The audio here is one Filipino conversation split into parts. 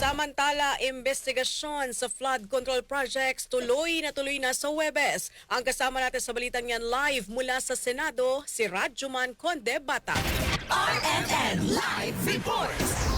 Samantala, investigasyon sa flood control projects tuloy na sa Huwebes. Ang kasama natin sa balitan yan live mula sa Senado, si Radjuman Conde Bata. RMN Live Reports.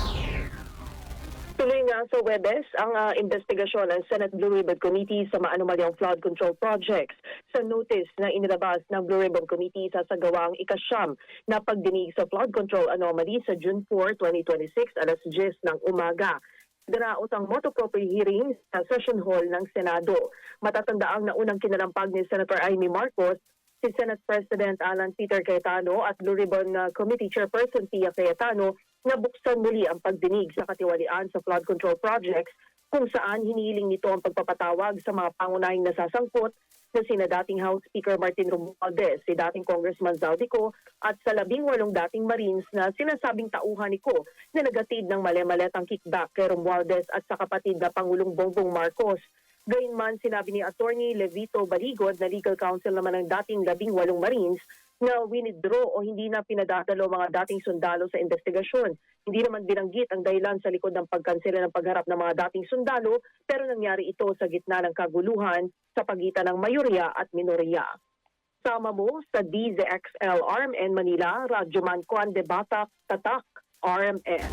Tuloy nga sa Huwebes ang investigasyon ng Senate Blue Ribbon Committee sa maanumalyang flood control projects. Sa notice na inilabas ng Blue Ribbon Committee sa sagawaang ikasyam na pagdinig sa flood control anomaly sa June 4, 2026, alas 10 ng umaga. Daraos ang motu proprio hearing sa session hall ng Senado. Matatandaang naunang kinalampag ni Senator Amy Marcos, si Senate President Alan Peter Cayetano at Blue Ribbon Committee Chairperson Pia Cayetano na buksan muli ang pagdinig sa katiwalian sa flood control projects kung saan hinihiling nito ang pagpapatawag sa mga pangunahing nasasangkot na sina dating House Speaker Martin Romualdez, si dating Congressman Zaldico at sa 18 dating Marines na sinasabing tauhan ni Ko na nagatid ng mali-maletang kickback kay Romualdez at sa kapatid na Pangulong Bongbong Marcos. Gayunman, sinabi ni Attorney Levito Baligod na legal counsel naman ng dating 18 Marines na winidraw o hindi na pinadadalo mga dating sundalo sa investigasyon. Hindi naman binanggit ang dahilan sa likod ng pagkansela ng pagharap ng mga dating sundalo, pero nangyari ito sa gitna ng kaguluhan sa pagitan ng mayorya at minorya. Sama mo sa DZXL RMN Manila, Radjuman Conde Bata, Tatak, RMN.